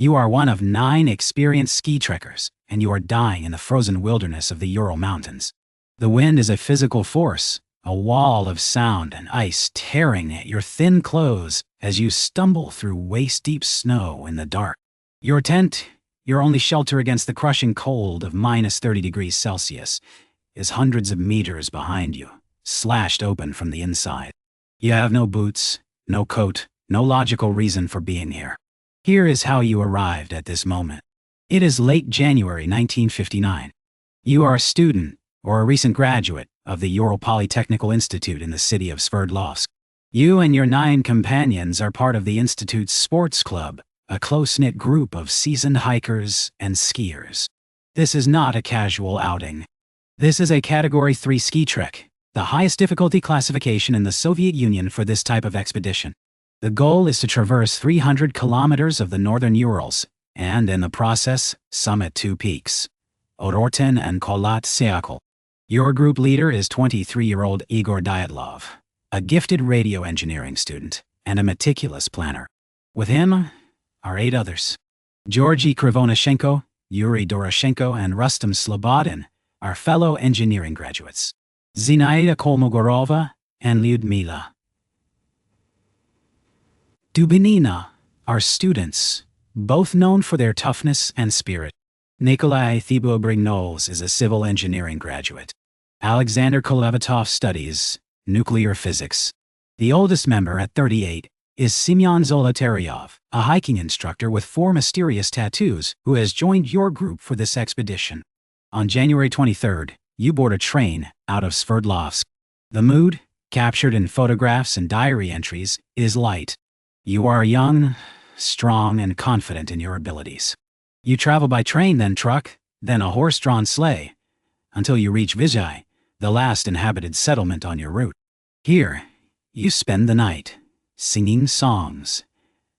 You are one of 9 experienced ski trekkers, and you are dying in the frozen wilderness of the Ural Mountains. The wind is a physical force, a wall of sound and ice tearing at your thin clothes as you stumble through waist-deep snow in the dark. Your tent, your only shelter against the crushing cold of -30 degrees Celsius, is hundreds of meters behind you, slashed open from the inside. You have no boots, no coat, no logical reason for being here. Here is how you arrived at this moment. It is late January 1959. You are a student, or a recent graduate, of the Ural Polytechnical Institute in the city of Sverdlovsk. You and your 9 companions are part of the Institute's sports club, a close-knit group of seasoned hikers and skiers. This is not a casual outing. This is a Category 3 ski trek, the highest difficulty classification in the Soviet Union for this type of expedition. The goal is to traverse 300 kilometers of the northern Urals, and in the process, summit 2 peaks, Odorten and Kholat Syakhl. Your group leader is 23-year-old Igor Dyatlov, a gifted radio engineering student and a meticulous planner. With him are 8 others. Georgy Krivonashenko, Yuri Doroshenko, and Rustam Slobodin are fellow engineering graduates. Zinaida Kolmogorova and Lyudmila Dubinina are students, both known for their toughness and spirit. Nikolai Thibault-Brignoles is a civil engineering graduate. Alexander Kolevatov studies nuclear physics. The oldest member, at 38, is Semyon Zolotaryov, a hiking instructor with 4 mysterious tattoos who has joined your group for this expedition. On January 23rd, you board a train out of Sverdlovsk. The mood, captured in photographs and diary entries, is light. You are young, strong, and confident in your abilities. You travel by train, then truck, then a horse-drawn sleigh, until you reach Vizhai, the last inhabited settlement on your route. Here, you spend the night, singing songs,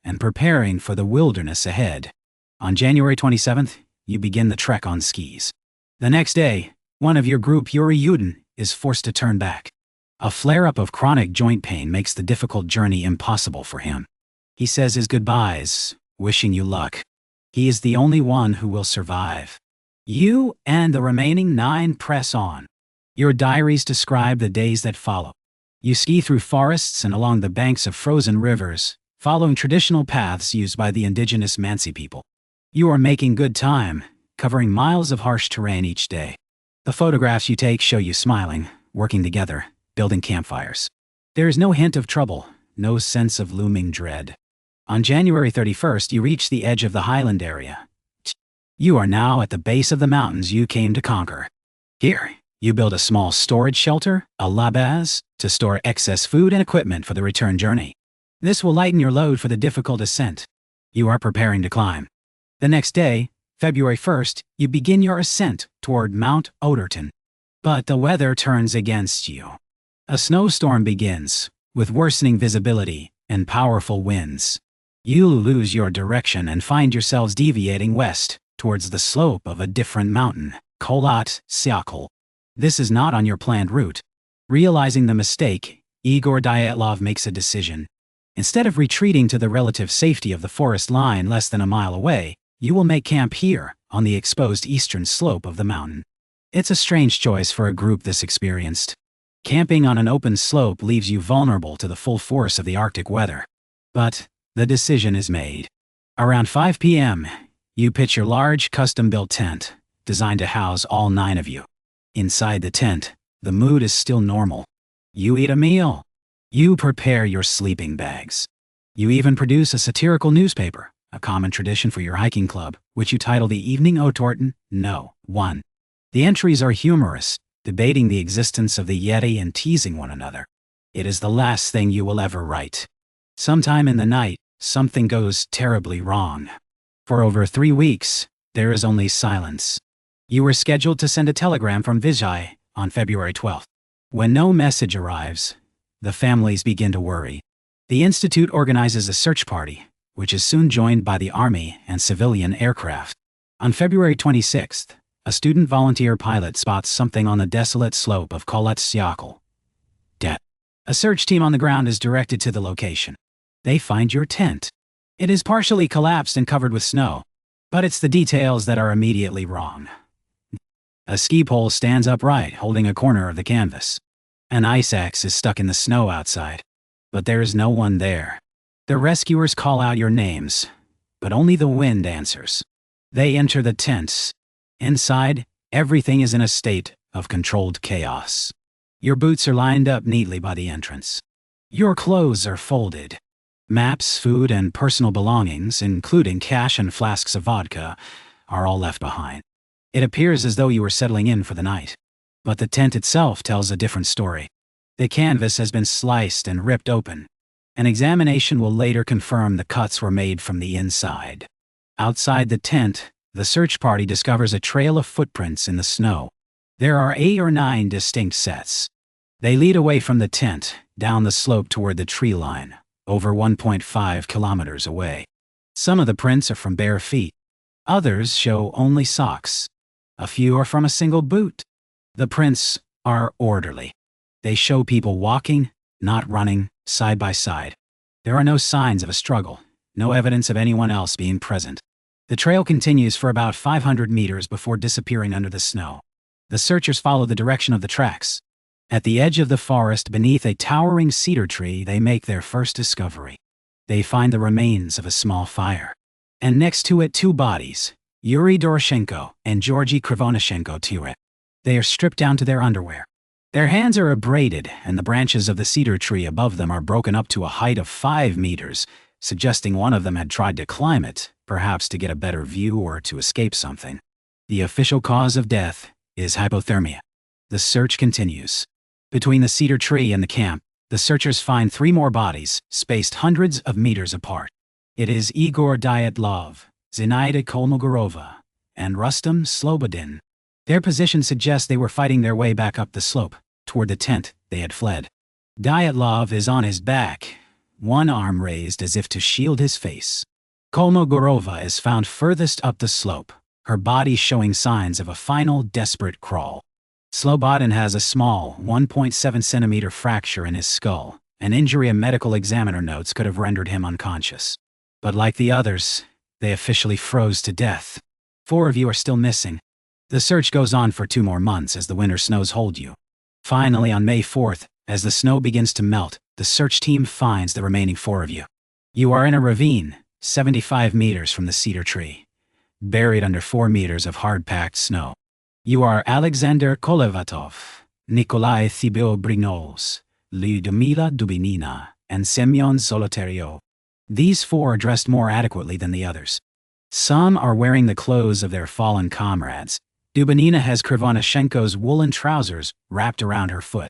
and preparing for the wilderness ahead. On January 27th, you begin the trek on skis. The next day, one of your group, Yuri Yudin, is forced to turn back. A flare-up of chronic joint pain makes the difficult journey impossible for him. He says his goodbyes, wishing you luck. He is the only one who will survive. You and the remaining 9 press on. Your diaries describe the days that follow. You ski through forests and along the banks of frozen rivers, following traditional paths used by the indigenous Mansi people. You are making good time, covering miles of harsh terrain each day. The photographs you take show you smiling, working together, building campfires. There is no hint of trouble, no sense of looming dread. On January 31st, you reach the edge of the highland area. You are now at the base of the mountains you came to conquer. Here, you build a small storage shelter, a labaz, to store excess food and equipment for the return journey. This will lighten your load for the difficult ascent. You are preparing to climb. The next day, February 1st, you begin your ascent toward Mount Odorten. But the weather turns against you. A snowstorm begins, with worsening visibility and powerful winds. You lose your direction and find yourselves deviating west, towards the slope of a different mountain, Kholat Syakhl. This is not on your planned route. Realizing the mistake, Igor Dyatlov makes a decision. Instead of retreating to the relative safety of the forest line less than a mile away, you will make camp here, on the exposed eastern slope of the mountain. It's a strange choice for a group this experienced. Camping on an open slope leaves you vulnerable to the full force of the Arctic weather. But the decision is made. Around 5 p.m., you pitch your large, custom-built tent, designed to house all 9 of you. Inside the tent, the mood is still normal. You eat a meal. You prepare your sleeping bags. You even produce a satirical newspaper, a common tradition for your hiking club, which you title the Evening Odorten No. 1. The entries are humorous, debating the existence of the Yeti and teasing one another. It is the last thing you will ever write. Sometime in the night, something goes terribly wrong. For over 3 weeks, there is only silence. You were scheduled to send a telegram from Vizhai on February 12th. When no message arrives, the families begin to worry. The Institute organizes a search party, which is soon joined by the Army and civilian aircraft. On February 26th, a student volunteer pilot spots something on the desolate slope of Kholat Syakhl. A search team on the ground is directed to the location. They find your tent. It is partially collapsed and covered with snow, but it's the details that are immediately wrong. A ski pole stands upright, holding a corner of the canvas. An ice axe is stuck in the snow outside, but there is no one there. The rescuers call out your names, but only the wind answers. They enter the tents. Inside, everything is in a state of controlled chaos. Your boots are lined up neatly by the entrance. Your clothes are folded. Maps, food, and personal belongings, including cash and flasks of vodka, are all left behind. It appears as though you were settling in for the night. But the tent itself tells a different story. The canvas has been sliced and ripped open. An examination will later confirm the cuts were made from the inside. Outside the tent, the search party discovers a trail of footprints in the snow. There are 8 or 9 distinct sets. They lead away from the tent, down the slope toward the tree line, over 1.5 kilometers away. Some of the prints are from bare feet. Others show only socks. A few are from a single boot. The prints are orderly. They show people walking, not running, side by side. There are no signs of a struggle, no evidence of anyone else being present. The trail continues for about 500 meters before disappearing under the snow. The searchers follow the direction of the tracks. At the edge of the forest beneath a towering cedar tree, they make their first discovery. They find the remains of a small fire. And next to it 2 bodies, Yuri Doroshenko and Georgy Krivonashenko. They are stripped down to their underwear. Their hands are abraded, and the branches of the cedar tree above them are broken up to a height of 5 meters, suggesting one of them had tried to climb it, perhaps to get a better view or to escape something. The official cause of death is hypothermia. The search continues. Between the cedar tree and the camp, the searchers find 3 more bodies, spaced hundreds of meters apart. It is Igor Dyatlov, Zinaida Kolmogorova, and Rustam Slobodin. Their position suggests they were fighting their way back up the slope, toward the tent they had fled. Dyatlov is on his back, one arm raised as if to shield his face. Kolmogorova is found furthest up the slope, her body showing signs of a final desperate crawl. Slobodin has a small 1.7 centimeter fracture in his skull, an injury a medical examiner notes could have rendered him unconscious. But like the others, they officially froze to death. 4 of you are still missing. The search goes on for 2 more months as the winter snows hold you. Finally, on May 4th, as the snow begins to melt, the search team finds the remaining 4 of you. You are in a ravine, 75 meters from the cedar tree, buried under 4 meters of hard-packed snow. You are Alexander Kolevatov, Nikolai Thibeaux-Brignoles, Lyudmila Dubinina, and Semyon Zolotaryov. These 4 are dressed more adequately than the others. Some are wearing the clothes of their fallen comrades. Dubinina has Krivonashenko's woolen trousers wrapped around her foot.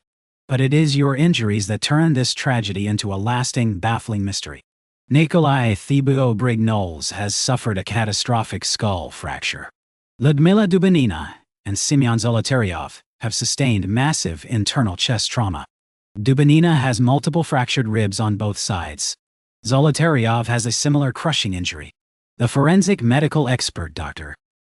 But it is your injuries that turn this tragedy into a lasting, baffling mystery. Nikolai Thibeaux-Brignoles has suffered a catastrophic skull fracture. Lyudmila Dubinina and Semyon Zolotaryov have sustained massive internal chest trauma. Dubinina has multiple fractured ribs on both sides. Zolotaryov has a similar crushing injury. The forensic medical expert, Dr.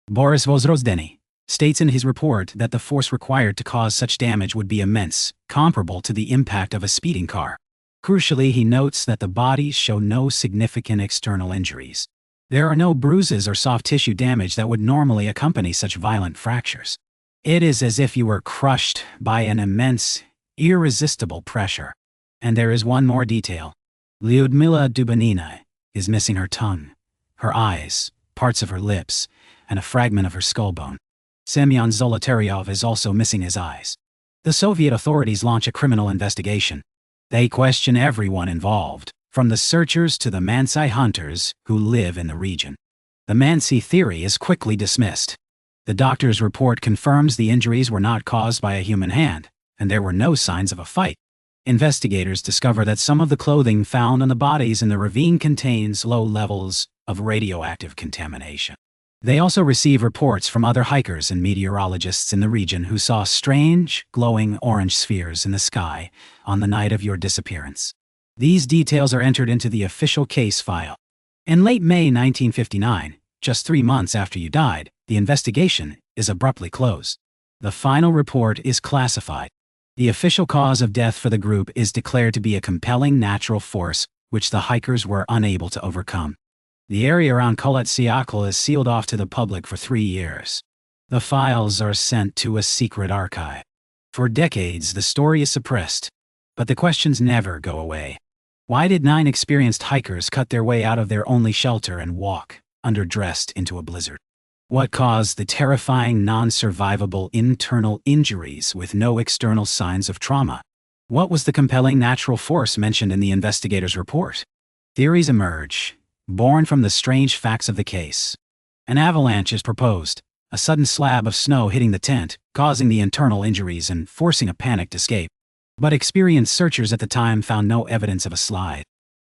Boris Vozrozdeny, states in his report that the force required to cause such damage would be immense, comparable to the impact of a speeding car. Crucially, he notes that the bodies show no significant external injuries. There are no bruises or soft tissue damage that would normally accompany such violent fractures. It is as if you were crushed by an immense, irresistible pressure. And there is one more detail. Lyudmila Dubinina is missing her tongue, her eyes, parts of her lips, and a fragment of her skull bone. Semyon Zolotaryov is also missing his eyes. The Soviet authorities launch a criminal investigation. They question everyone involved, from the searchers to the Mansi hunters who live in the region. The Mansi theory is quickly dismissed. The doctor's report confirms the injuries were not caused by a human hand, and there were no signs of a fight. Investigators discover that some of the clothing found on the bodies in the ravine contains low levels of radioactive contamination. They also receive reports from other hikers and meteorologists in the region who saw strange, glowing orange spheres in the sky on the night of your disappearance. These details are entered into the official case file. In late May 1959, just 3 months after you died, the investigation is abruptly closed. The final report is classified. The official cause of death for the group is declared to be a compelling natural force which the hikers were unable to overcome. The area around Kholat Syakhl is sealed off to the public for 3 years. The files are sent to a secret archive. For decades, the story is suppressed, but the questions never go away. Why did 9 experienced hikers cut their way out of their only shelter and walk, underdressed, into a blizzard? What caused the terrifying, non-survivable internal injuries with no external signs of trauma? What was the compelling natural force mentioned in the investigators' report? Theories emerge, born from the strange facts of the case. An avalanche is proposed, a sudden slab of snow hitting the tent, causing the internal injuries and forcing a panicked escape. But experienced searchers at the time found no evidence of a slide.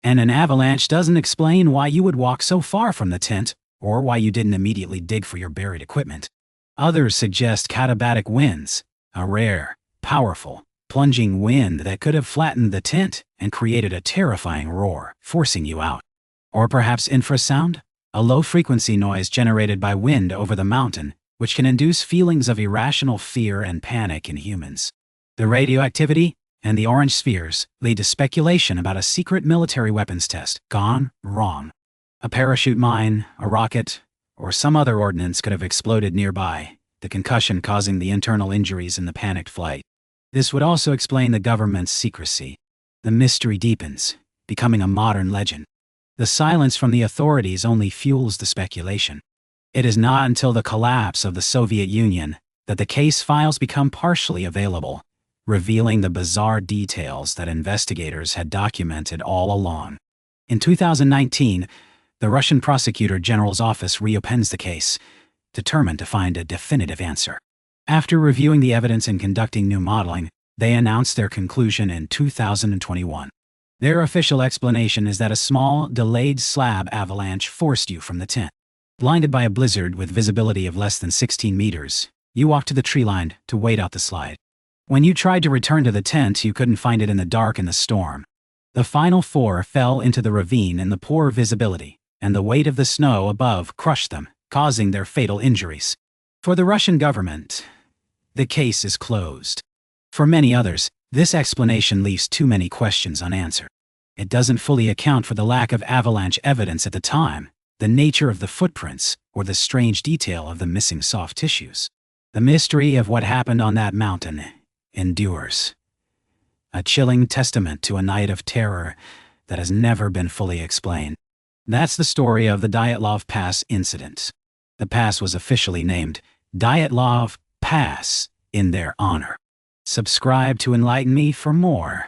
And an avalanche doesn't explain why you would walk so far from the tent, or why you didn't immediately dig for your buried equipment. Others suggest katabatic winds, a rare, powerful, plunging wind that could have flattened the tent and created a terrifying roar, forcing you out. Or perhaps infrasound, a low-frequency noise generated by wind over the mountain, which can induce feelings of irrational fear and panic in humans. The radioactivity and the orange spheres lead to speculation about a secret military weapons test gone wrong. A parachute mine, a rocket, or some other ordnance could have exploded nearby, the concussion causing the internal injuries in the panicked flight. This would also explain the government's secrecy. The mystery deepens, becoming a modern legend. The silence from the authorities only fuels the speculation. It is not until the collapse of the Soviet Union that the case files become partially available, revealing the bizarre details that investigators had documented all along. In 2019, the Russian Prosecutor General's office reopens the case, determined to find a definitive answer. After reviewing the evidence and conducting new modeling, they announced their conclusion in 2021. Their official explanation is that a small, delayed slab avalanche forced you from the tent. Blinded by a blizzard with visibility of less than 16 meters, you walked to the tree line to wait out the slide. When you tried to return to the tent, you couldn't find it in the dark and the storm. The final 4 fell into the ravine in the poor visibility, and the weight of the snow above crushed them, causing their fatal injuries. For the Russian government, the case is closed. For many others, this explanation leaves too many questions unanswered. It doesn't fully account for the lack of avalanche evidence at the time, the nature of the footprints, or the strange detail of the missing soft tissues. The mystery of what happened on that mountain endures. A chilling testament to a night of terror that has never been fully explained. That's the story of the Dyatlov Pass incident. The pass was officially named Dyatlov Pass in their honor. Subscribe to Enlighten Me for more.